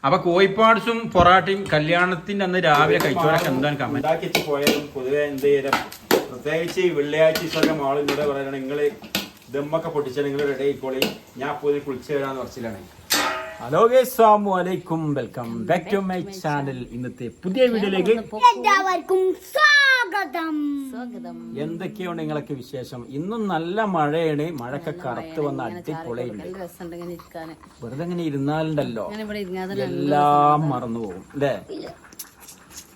അപ്പൊ കോഴിപ്പാട്സും പൊറാട്ടയും കല്യാണത്തിന്റെ അന്ന് രാവിലെ കഴിച്ചോരൊക്കെ എന്താണ് കമന്റ് ഉണ്ടാക്കി പോയാലും പൊതുവെ എന്ത് ചെയ്താൽ പ്രത്യേകിച്ച് ഈ വെള്ളിയാഴ്ച ദിവസമൊക്കെ ആളും പറയുകയാണ് നിങ്ങൾ ദമ്മൊക്കെ പൊട്ടിച്ചാൽ നിങ്ങൾ റെഡി ആയിക്കോളി, ഞാൻ പോയി കുളിച്ചു വരാന്ന് പറച്ചിലാണ്. ഹലോ അസ്സലാമു അലൈക്കും, welcome back to my channel. ഇന്നത്തെ പുതിയ വീഡിയോയിലേക്ക് എല്ലാവർക്കും സ്വാഗതം. എന്തൊക്കെയാണ് നിങ്ങളൊക്കെ വിശേഷം? ഇന്നും നല്ല മഴയാണ്, മഴയൊക്കെ കറുത്ത് വന്ന് അടിപൊളിയുണ്ട്. വെറുതെ ഇങ്ങനെ ഇരുന്നാലുണ്ടല്ലോ എല്ലാം മറന്നു പോകും അല്ലേ?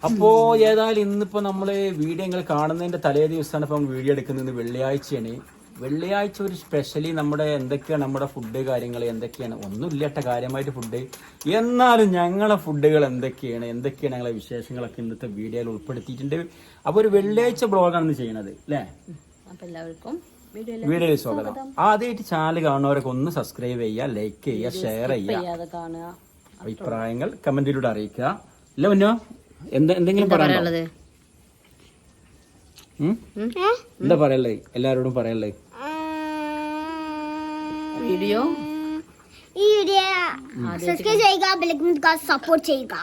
അപ്പോ ഏതായാലും ഇന്നിപ്പോ നമ്മള് വീഡിയോ നിങ്ങൾ കാണുന്നതിന്റെ തലേ ദിവസമാണ് ഇപ്പം വീഡിയോ എടുക്കുന്നത്. വെള്ളിയാഴ്ചയാണ്. വെള്ളിയാഴ്ച ഒരു സ്പെഷ്യലി നമ്മുടെ എന്തൊക്കെയാണ് നമ്മുടെ ഫുഡ് കാര്യങ്ങൾ എന്തൊക്കെയാണ്, ഒന്നുമില്ലട്ട കാര്യമായിട്ട് ഫുഡ്. എന്നാലും ഞങ്ങളെ ഫുഡുകൾ എന്തൊക്കെയാണ് ഞങ്ങളെ വിശേഷങ്ങളൊക്കെ ഇന്നത്തെ വീഡിയോയിൽ ഉൾപ്പെടുത്തിയിട്ടുണ്ട്. അപ്പോൾ ഒരു വെള്ളിയാഴ്ച ബ്ലോഗാണ് ചെയ്യുന്നത് അല്ലേ? വീഡിയോയിൽ സ്വാഗതം. ആദ്യമായിട്ട് ചാനൽ കാണുന്നവരൊക്കെ ഒന്ന് സബ്സ്ക്രൈബ് ചെയ്യുക, ലൈക്ക് ചെയ്യുക, ഷെയർ ചെയ്യുക, അഭിപ്രായങ്ങൾ കമന്റിലൂടെ അറിയിക്കുക. അല്ല മുന്നോ എന്തെങ്കിലും പറയാനുള്ളത്? എന്താ പറയല്ലേ? എല്ലാരോടും പറയല്ലേ? വീഡിയോ സബ്സ്ക്രൈബ് ചെയ്യുക, ബെൽ സപ്പോർട്ട് ചെയ്യുക,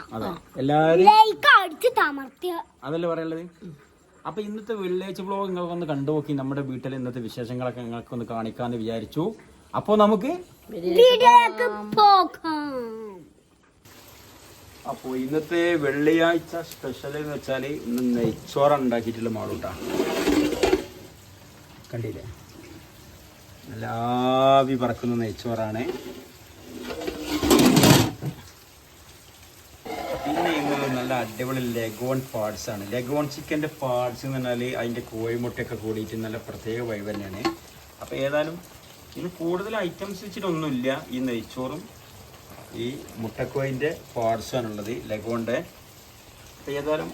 ലൈക്ക് അടിച്ച് തമർത്തുക, അതല്ലേ പറയുള്ളത്. അപ്പൊ ഇന്നത്തെ വെള്ളിയാഴ്ച വ്ലോഗ് നിങ്ങൾക്കൊന്ന് കണ്ടു നോക്കി. നമ്മുടെ വീട്ടിലെ ഇന്നത്തെ വിശേഷങ്ങളൊക്കെ നിങ്ങൾക്കൊന്ന് കാണിക്കാന്ന് വിചാരിച്ചു. അപ്പൊ നമുക്ക് വീഡിയോയിലേക്ക് പോകാം. അപ്പോൾ ഇന്നത്തെ വെള്ളിയാഴ്ച സ്പെഷ്യൽ എന്ന് വെച്ചാൽ ഇന്ന് നെയ്ച്ചോറാണ് ഉണ്ടാക്കിയിട്ടുള്ള മാളൂട്ടാ. കണ്ടില്ലേ, നല്ല ആവി പറക്കുന്ന നെയ്ച്ചോറാണ്. പിന്നെ ഇന്ന് നല്ല അടിപൊളി ലഗോൺ പാർട്സ് ആണ്. ലഗോൺ ചിക്കൻ്റെ പാർട്സ് എന്ന് പറഞ്ഞാൽ അതിൻ്റെ കോഴിമുട്ടയൊക്കെ കൂടിയിട്ട് നല്ല പ്രത്യേക വൈബ് തന്നെയാണ്. അപ്പോൾ ഏതായാലും ഇന്ന് കൂടുതൽ ഐറ്റംസ് വെച്ചിട്ടൊന്നുമില്ല. ഈ നെയ്ച്ചോറും ഈ മുട്ടക്കോയിൻ്റെ പാർട്സാണുള്ളത്, ലഗോണിൻ്റെ. അപ്പോൾ ഏതായാലും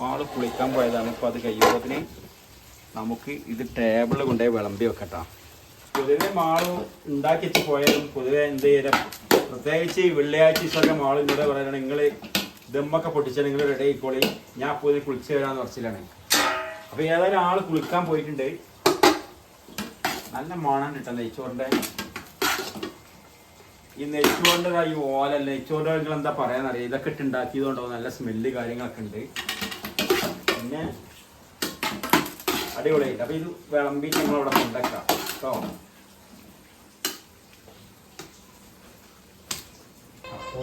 ആള് കുളിക്കാൻ പോയതാണ്. അപ്പോൾ അത് കഴിയുമ്പോഴത്തിന് നമുക്ക് ഇത് ടേബിളിൽ കൊണ്ടുപോയി വിളമ്പി വെക്കട്ടോ. പൊതുവെ മാള് ഉണ്ടാക്കി വെച്ച് പോയാലും പൊതുവെ എന്ത് ചെയ്താൽ പ്രത്യേകിച്ച് ഈ വെള്ളിയാഴ്ച ദിവസമൊക്കെ മാളും കൂടെ പറയുകയാണ് നിങ്ങൾ ദമ്മൊക്കെ പൊട്ടിച്ചാൽ നിങ്ങൾ റെഡി ആയിക്കോളി, ഞാൻ പോയി കുളിച്ച് വരാന്ന് പറച്ചിലാണ്. അപ്പോൾ ഏതായാലും ആള് കുളിക്കാൻ പോയിട്ടുണ്ട്. നല്ല മണം കിട്ടാം നെയ്ച്ചോറിൻ്റെ. ഈ നെയ്ച്ചോറിൻ്റെ ഈ ഓലല്ല, നെയ്ച്ചോറിൻ്റെ നിങ്ങൾ എന്താ പറയാന്നറിയാം, ഇതൊക്കെ ഇട്ട് ഉണ്ടാക്കിയതുകൊണ്ടോ നല്ല സ്മെല്ല് കാര്യങ്ങളൊക്കെ ഉണ്ട്. പിന്നെ അടിപൊളിയായിട്ട്. അപ്പൊ ഇത് വിളമ്പി നമ്മളവിടെ കൊണ്ടാക്കാം കേട്ടോ. അപ്പോ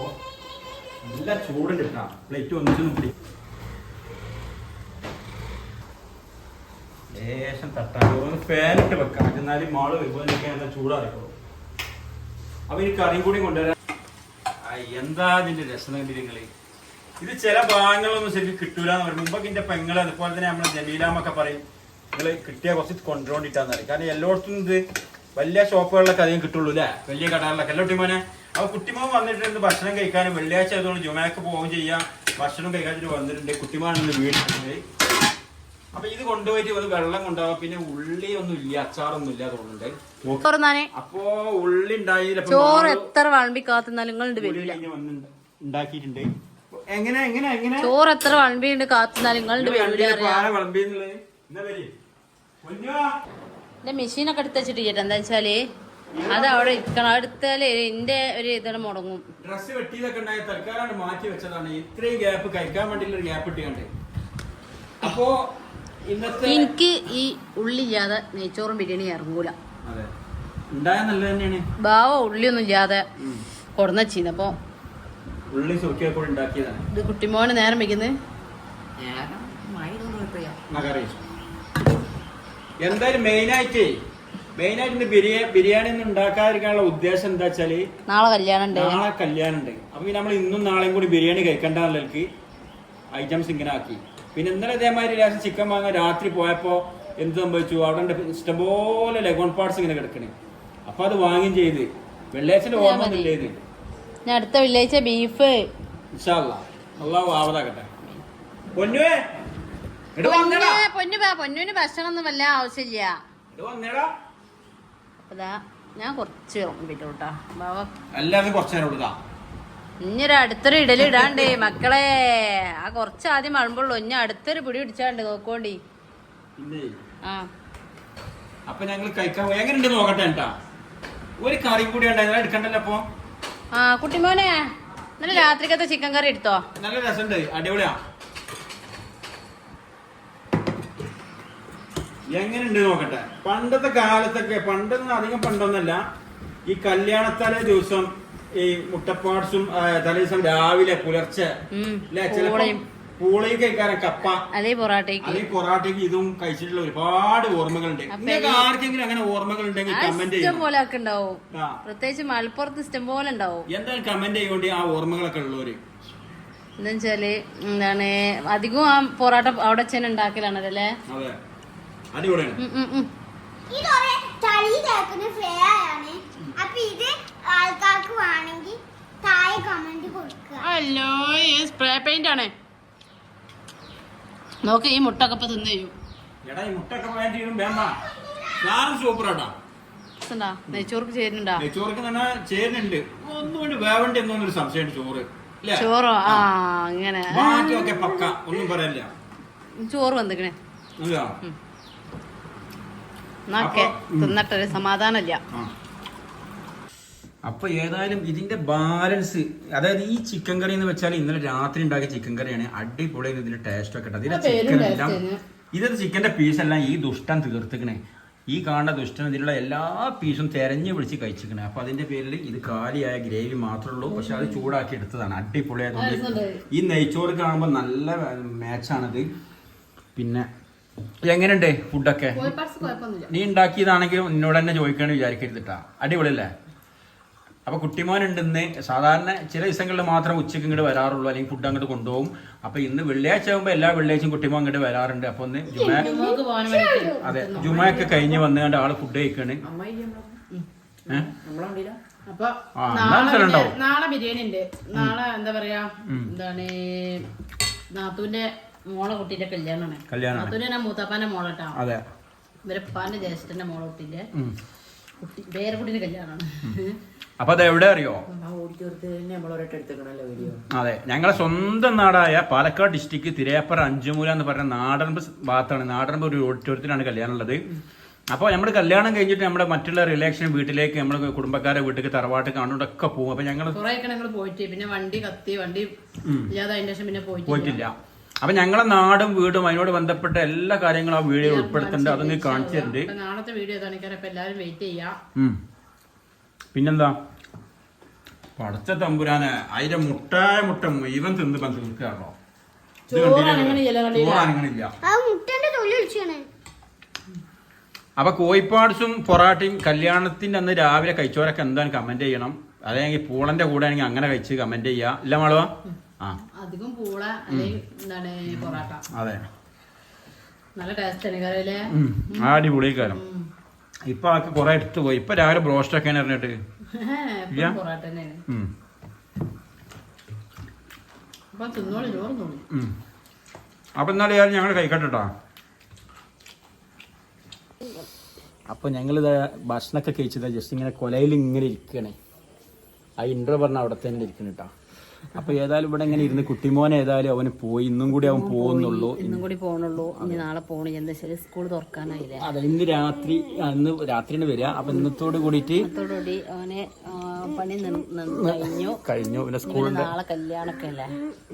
നല്ല ചൂടുണ്ട് കേട്ടോ. പ്ലേറ്റ് ഒന്നിച്ചൊന്നും പിടി ലേശം തട്ടാൻ ഒന്ന് ഫാനിട്ട് വെക്കാം. എന്നാലും മാള് വരുമ്പോൾ ചൂടാറിക്കോളൂ. അപ്പൊ ഈ കറിയും കൂടി കൊണ്ടുവരാൻ എന്താ ഇതിന്റെ രസം കണ്ടിരിങ്ങള്. ഇത് ചില ഭാഗങ്ങളൊന്നും ശരിക്കും കിട്ടൂലെന്ന് പറയും. മുമ്പൊക്കെ ഇതിന്റെ പെങ്ങള് അതുപോലെ തന്നെ നമ്മള് ജമീലാമൊക്കെ പറയും നിങ്ങള് കിട്ടിയ കുറച്ച് കൊണ്ടുകൊണ്ടിട്ടാന്ന് പറയും. കാരണം എല്ലായിടത്തും ഇത് വലിയ ഷോപ്പുകളിലൊക്കെ അധികം കിട്ടുള്ളൂ അല്ലേ, വലിയ കടകളിലൊക്കെ. എല്ലാ കുട്ടിമോനെ അപ്പൊ കുട്ടിമോൻ വന്നിട്ടുണ്ട് ഭക്ഷണം കഴിക്കാനും. വെള്ളിയാഴ്ച ആയതുകൊണ്ട് ജുമാക്ക് പോവുകയും ചെയ്യാം, ഭക്ഷണം കഴിക്കാനായിട്ട് വന്നിട്ടുണ്ട്. കുട്ടിമാനാണ് വീട്ടിൽ. അപ്പൊ ഇത് കൊണ്ടുപോയിട്ട് അത് വെള്ളം കൊണ്ടുപോകാം. പിന്നെ ഉള്ളി ഒന്നും ഇല്ല, അച്ചാറൊന്നും ഇല്ല തോന്നുന്നുണ്ട്. അപ്പൊ ഉള്ളി ഉണ്ടായില്ല. ചോറ് എത്ര വിളമ്പി കാത്തുന്നാലും ഉണ്ടാക്കിയിട്ടുണ്ട്. എങ്ങനെ എങ്ങനെ എങ്ങനെ ചോറ് എത്ര വിളമ്പിണ്ട് കാത്തുന്നാലും എന്റെ മെഷീനൊക്കെ എടുത്ത് വെച്ചിട്ട് എന്താ വെച്ചാല് അത് അവിടെ ഇരിക്കണം. എടുത്താല് എന്റെ ഒരു ഇതാണ് മുടങ്ങും. ഡ്രസ് വെട്ടിയതൊക്കെ ഉണ്ടായി തൽക്കാലം മാറ്റി വെച്ചതാണ്. ഇത്രയും ഗ്യാപ്പ് കഴിക്കാൻ വേണ്ടിയുള്ള ഗ്യാപ്പ് ഇട്ടിട്ടുണ്ട്. അപ്പോ എനിക്ക് ഈ ഉള്ളി ഇല്ലാതെ നെയ്ച്ചോറും ബിരിയാണി ഇറങ്ങൂല. ബാവ ഉള്ളിയൊന്നും ഇല്ലാതെ കൊടുന്ന ചീനപ്പോ ഉള്ളി സുക്കിയൊക്കെ ഉണ്ടാക്കിയതാണ്. ഇത് കുട്ടിമോന് നേരം വെക്കുന്നത്. എന്തായാലും മെയിനായിട്ട് ബിരിയാണി ഒന്നും ഉണ്ടാക്കാതിരിക്കാനുള്ള ഉദ്ദേശം എന്താ വെച്ചാല് നാളെ കല്യാണം ഉണ്ട്. അപ്പൊ നമ്മൾ ഇന്നും നാളെയും കൂടി ബിരിയാണി കഴിക്കണ്ടെന്നുള്ളവർക്ക് ഐറ്റംസ് ഇങ്ങനെ ആക്കി. പിന്നെ ഇന്നലെ ഇതേമാതിരി ലേശം ചിക്കൻ വാങ്ങാൻ രാത്രി പോയപ്പോ എന്ത് സംഭവിച്ചു, അവിടെ ഇഷ്ടംപോലെ ലഗോൺ പാർട്സ് ഇങ്ങനെ കിടക്കണേ. അപ്പൊ അത് വാങ്ങുകയും ചെയ്ത് വെള്ളിയാഴ്ച ഓർമ്മ ഒന്നുമില്ല. ഇത് ഞാൻ അടുത്ത വെള്ളിയാഴ്ച ബീഫ് അള്ളാഹു ആവതാക്കട്ടെ. പൊന്നുവിന് ഭക്ഷണം ഒന്നും വല്ല ആവശ്യമില്ല. അതാ ഞാൻ കുറച്ച് വിട്ടോട്ടാ ബാവ, എല്ലാവരും കുറച്ചു നേരം ഉള്ളതാ. ഇഞ്ഞൊരു അടുത്തൊരു ഇടല് ഇടാണ്ടേ മക്കളെ. ആ കുറച്ച് ആദ്യം മഴമ്പുള്ളൂ, ഇനി അടുത്തൊരു പിടി പിടിച്ചാണ്ട് നോക്കോണ്ടി. അപ്പൊ ഞങ്ങൾ കഴിക്കാൻ എങ്ങനെയുണ്ട് നോക്കട്ടെ കേട്ടാ. ഒരു കറി കൂടി എടുക്കണ്ടല്ലോ. അപ്പൊ കുട്ടിമോനെ ഇന്നലെ രാത്രിക്കത്തെ ചിക്കൻ കറി എടുത്തോ? നല്ല രസമുണ്ട്, അടിപൊളിയാ. എങ്ങനെയുണ്ട് നോക്കട്ടെ. പണ്ടത്തെ കാലത്തൊക്കെ, പണ്ടൊന്നും അധികം പണ്ടൊന്നല്ല, ഈ കല്യാണത്തലേ ദിവസം ഈ മുട്ടപ്പാട്സും തലേ ദിവസം രാവിലെ പുലർച്ചെ പൂളയും കഴിക്കാറ്, കപ്പ അല്ലെങ്കിൽ പൊറാട്ടയ്ക്ക് ഇതും കഴിച്ചിട്ടുള്ള ഒരുപാട് ഓർമ്മകളുണ്ട്. നിങ്ങൾക്ക് ആർക്കെങ്കിലും അങ്ങനെ ഓർമ്മകൾ ഉണ്ടെങ്കിൽ കമന്റ് ഇഷ്ടം പോലെ ഒക്കെ ഉണ്ടാവും. പ്രത്യേകിച്ച് മലപ്പുറത്ത് ഇഷ്ടം പോലെ ഉണ്ടാവും. എന്തായാലും കമന്റ് ചെയ്യോണ്ട് ആ ഓർമ്മകളൊക്കെ ഉള്ളവര്. എന്താ വെച്ചാല് എന്താണ് അധികം ആ പൊറാട്ട അവിടെ ചെന്ന് ഉണ്ടാക്കലാണല്ലേ. അതെ, അടിപൊളിയാണ്. ഇതൊരു ചളി കേൾക്കുന്ന ഫ്രേ ആണ്. അപ്പൊ ഇത് ആൾക്കാർക്ക് വേണമെങ്കിൽ താഴെ കമന്റ് കൊടുക്കുക. അല്ലോ ഈ സ്പ്രേ പെയിന്റ് ആണ്. നോക്ക് ഈ മുട്ടൊക്കെ ഇപ്പൊ തിന്നു ചെയ്യും. എടാ ഈ മുട്ടൊക്കെ വേണ്ട, സാധനം സൂപ്പറാട്ടാ. നെയ്ച്ചോർക്ക് ചേരുന്നുണ്ടാ? നെയ്ച്ചോർക്ക് തന്നെ ചേരുന്നുണ്ട്. ഒന്നുകൊണ്ട് വേവണ്ട എന്നൊന്നൊരു സംശയമുണ്ട്. ചോറ് ചോറോ? ആ അങ്ങനെ ബാക്കിയൊക്കെ പക്ക, ഒന്നും പറയല്ല. ചോറ് വന്നിക്കണേ എന്നൊക്കെ തിന്നിട്ടൊരു സമാധാനമില്ല. അപ്പൊ ഏതായാലും ഇതിന്റെ ബാലൻസ്, അതായത് ഈ ചിക്കൻ കറി എന്ന് വെച്ചാൽ ഇന്നലെ രാത്രി ഉണ്ടാക്കിയ ചിക്കൻ കറിയാണ്. അടിപൊളി ഇതിന്റെ ടേസ്റ്റ് ഒക്കെ ഉണ്ട്. ഇതിന്റെ ചിക്കൻ എല്ലാം, ഇതൊരു ചിക്കന്റെ പീസെല്ലാം ഈ ദുഷ്ടൻ തീർത്തിക്കണേ. ഈ കാണുന്ന ദുഷ്ടൻ ഇതിലുള്ള എല്ലാ പീസും തെരഞ്ഞു പിടിച്ച് കഴിച്ചിക്കണേ. അപ്പൊ അതിന്റെ പേരിൽ ഇത് കാലിയായ ഗ്രേവി മാത്രമേ ഉള്ളൂ. പക്ഷെ അത് ചൂടാക്കി എടുത്തതാണ്. അടിപൊളിയായതുകൊണ്ട് ഈ നെയ്ച്ചോറ് കാണുമ്പോൾ നല്ല മാച്ചാണിത്. പിന്നെ എങ്ങനെയുണ്ട് ഫുഡൊക്കെ? നീ ഉണ്ടാക്കിയതാണെങ്കിലും എന്നോട് തന്നെ ചോദിക്കാണ് വിചാരിക്കരുതിട്ടാ. അടിപൊളിയല്ലേ? അപ്പൊ കുട്ടിമോൻ ഉണ്ടെന്ന് സാധാരണ ചില ദിവസങ്ങളിൽ മാത്രം ഉച്ചയ്ക്ക് ഇങ്ങോട്ട് വരാറുള്ളൂ, അല്ലെങ്കിൽ ഫുഡ് അങ്ങോട്ട് കൊണ്ടുപോകും. അപ്പൊ ഇന്ന് വെള്ളിയാഴ്ച ആകുമ്പോൾ എല്ലാ വെള്ളിയാഴ്ചയും കുട്ടിമോൻ അങ്ങോട്ട് വരാറുണ്ട്. അപ്പൊ ഒന്ന് അതെ ജുമയൊക്കെ കഴിഞ്ഞ് വന്നുകൊണ്ട് ആള് ഫുഡ് കഴിക്കാണ്. അപ്പൊ നാളെ ബിരിയാണി ഉണ്ട്. നാളെ എന്താ പറയാ, എന്താണ് നാത്തൂന്റെ മോളെ കുട്ടീന്റെ കല്യാണമാണ്. നാത്തൂന്റെ മൂത്താപ്പാന്റെ മോളട്ടാ. ഇവരെ ഉപ്പാന്റെ ജ്യേഷ്ഠന്റെ മോളെ കുട്ടീന്റെ പേരക്കുട്ടിന്റെ കല്യാണമാണ്. അപ്പൊ അത് എവിടെ അറിയോ? അതെ, ഞങ്ങളെ സ്വന്തം നാടായ പാലക്കാട് ഡിസ്ട്രിക്ട് തിരയപ്പറ അഞ്ചുമൂല എന്ന് പറഞ്ഞ നാടൻപ് ഭാഗത്താണ്. നാടൻപ് ഒരു ഓഡിറ്റോറിയത്തിലാണ് കല്യാണം ഉള്ളത്. അപ്പോൾ നമ്മൾ കല്യാണം കഴിഞ്ഞിട്ട് നമ്മുടെ മറ്റുള്ള റിലേഷൻ വീട്ടിലേക്ക്, നമ്മുടെ കുടുംബക്കാരെ വീട്ടിലേക്ക്, തറവാട്ട് കാണുന്നതൊക്കെ പോകും. അപ്പൊ ഞങ്ങൾ പോയിട്ട് പിന്നെ വണ്ടി കത്തി വണ്ടി ഇല്ലാതെ പിന്നെ പോയിട്ടില്ല. അപ്പൊ ഞങ്ങളെ നാടും വീടും അതിനോട് ബന്ധപ്പെട്ട എല്ലാ കാര്യങ്ങളും ആ വീഡിയോ ഉൾപ്പെടുത്തുന്നുണ്ട്. അതൊന്ന് കാണിച്ചു തരുന്നുണ്ട്. നാളത്തെ വീഡിയോ എല്ലാവരും വെയിറ്റ് ചെയ്യാം. പിന്നെന്താ, പടച്ച തമ്പുരാന് അതിന്റെ മുട്ട മുഴുവൻ തിന്ന് തീർക്കാണോ? ചോറാണില്ല. അപ്പൊ കോഴിപ്പാട്സും പൊറാട്ടയും കല്യാണത്തിന്റെ അന്ന് രാവിലെ കഴിച്ചവരൊക്കെ എന്താണ് കമന്റ് ചെയ്യണം. അതെങ്കിൽ പൂളന്റെ കൂടെ ആണെങ്കിൽ അങ്ങനെ കഴിച്ച് കമന്റ് ചെയ്യാ. ഇല്ല മാളവാ? അധികം പൂള എന്താണ് പൊറാട്ട. അതെ, നല്ല ടേസ്റ്റ്. അടിപൊളി കാലം. ഇപ്പൊ ആൾക്ക് കൊറേ എടുത്തു പോയി. ഇപ്പൊ രാവിലെ ബ്രോസ്റ്റ് ഒക്കെ അറിഞ്ഞിട്ട് അപ്പൊ എന്നാലും ഞങ്ങൾ കഴിക്കട്ടോ. അപ്പൊ ഞങ്ങളിത് ഭക്ഷണമൊക്കെ കഴിച്ചത് ജസ്റ്റ് ഇങ്ങനെ കൊലയിൽ ഇങ്ങനെ ഇരിക്കണേ. ആ ഇൻട്രോ പറഞ്ഞ അവിടെ തന്നെ ഇരിക്കണം കേട്ടോ. അപ്പൊ ഏതായാലും ഇവിടെ ഇങ്ങനെ ഇരുന്ന് കുട്ടിമോൻ ഏതായാലും അവന് പോയി. ഇന്നും കൂടി അവൻ പോകുന്നുള്ളൂ. ഇനി നാളെ പോണു. എന്താ ശരി, സ്കൂൾ തുറക്കാനായില്ലേ? അതെ, ഇന്ന് രാത്രിയാണ് വരിക. അപ്പൊ ഇന്നത്തോട് കൂടിയിട്ട് അവനെ പണി കഴിഞ്ഞു. പിന്നെ സ്കൂളിൽ നാളെ കല്യാണമൊക്കെ അല്ലേ?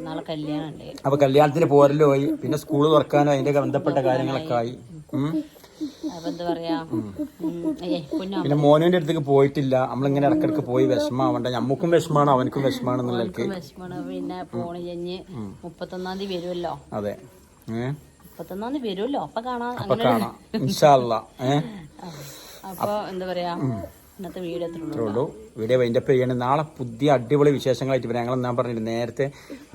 നാളെ കല്യാണം ഉണ്ട്. അപ്പൊ കല്യാണത്തിന് പോരല്ലോ ആയി. പിന്നെ സ്കൂള് തുറക്കാനോ അതിന്റെ ബന്ധപ്പെട്ട കാര്യങ്ങളൊക്കെ ആയി. അപ്പൊ എന്താ പറയാ, പിന്നെ മോനുവിന്റെ അടുത്തേക്ക് പോയിട്ടില്ല. നമ്മളിങ്ങനെ ഇടക്കിടക്ക് പോയി വിഷമാവണ്ട. ഞമ്മക്കും വിഷമാണ്, അവനക്കും വിഷമാണ് എന്നുള്ളവർക്ക് വിഷമാണ്. പിന്നെ പോണി കഴിഞ്ഞ് 31-ാം തീയതി വരുമല്ലോ. അതെ, 31-ാം തീയതി വരുമല്ലോ. അപ്പൊ കാണാം ഇൻഷാ അല്ലാ. അപ്പൊ എന്താ പറയാ, ഇന്നത്തെ വീഡിയോ ഉള്ളൂ. വീഡിയോ വൈൻഡപ്പ് ചെയ്യണം. നാളെ പുതിയ അടിപൊളി വിശേഷങ്ങളായിട്ട് വരാം. ഞങ്ങൾ ഞാൻ പറഞ്ഞില്ല നേരത്തെ,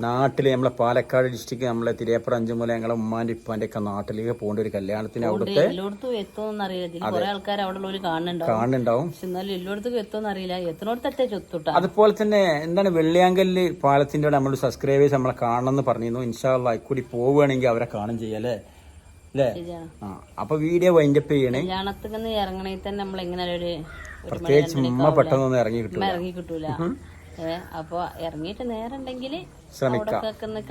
നാട്ടില് നമ്മളെ പാലക്കാട് ഡിസ്ട്രിക്ട് നമ്മളെ തിരയപ്പുറ അഞ്ചുമൂല ഞങ്ങളെ ഉമ്മാന്റെ ഇപ്പാന്റെ ഒക്കെ നാട്ടിലേക്ക് പോകേണ്ട ഒരു കല്യാണത്തിന് അവിടുത്തെ എല്ലായിടത്തും എത്തുമെന്ന് അറിയില്ല. കുറെ ആൾക്കാർ അവിടെ ഉള്ളവര് കാണുന്നുണ്ടാവും. എന്നാലും എല്ലായിടത്തും എത്തുമെന്ന് അറിയില്ല. എത്തിനോടത്തെ ചൊത്തുട്ടാ. അതുപോലെ തന്നെ എന്താണ് വെള്ളിയാങ്കല്ല് പാലത്തിന്റെ നമ്മൾ സബ്സ്ക്രൈബേഴ്സ് നമ്മളെ കാണണമെന്ന് പറഞ്ഞിരുന്നു. ഇൻഷാ അല്ലാഹ് ഇക്കൂടി പോവുകയാണെങ്കിൽ അവരെ കാണും ചെയ്യാല്ലേ അല്ലേ? അപ്പൊ വീഡിയോ വൈൻഡപ്പ് ചെയ്യണേ. കല്യാണത്തിന് ഇറങ്ങണേ തന്നെ നമ്മൾ എങ്ങനെ ഒരു പ്രത്യേകിച്ച് ഉമ്മ പെട്ടെന്നൊന്നും ഇറങ്ങി കിട്ടൂല. അപ്പൊ ഇറങ്ങിയിട്ട് നേരണ്ടെങ്കിൽ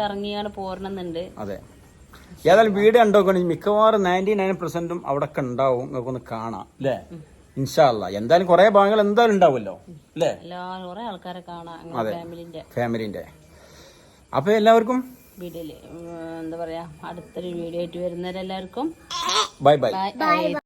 ഇറങ്ങിയാണ് പോരണമെന്നുണ്ട്. അതെ, ഏതായാലും വീഡിയോ ഉണ്ടോക്കണെങ്കിൽ മിക്കവാറും 99% അവിടെ ഒക്കെ ഉണ്ടാവും. നിങ്ങൾക്കൊന്ന് കാണാം അല്ലേ? ഇൻഷാ അല്ലാ. എന്തായാലും കുറെ ഭാഗങ്ങൾ എന്തായാലും ഉണ്ടാവുമല്ലോ അല്ലേ? എല്ലാവരും കുറെ ആൾക്കാരെ കാണാം അതെ. ഫാമിലിന്റെ. അപ്പൊ എല്ലാവർക്കും വീഡിയോയില് എന്താ പറയാ, അടുത്തൊരു വീഡിയോ ആയിട്ട് വരുന്നവരെല്ലാവർക്കും ബൈ ബൈ. ബൈ.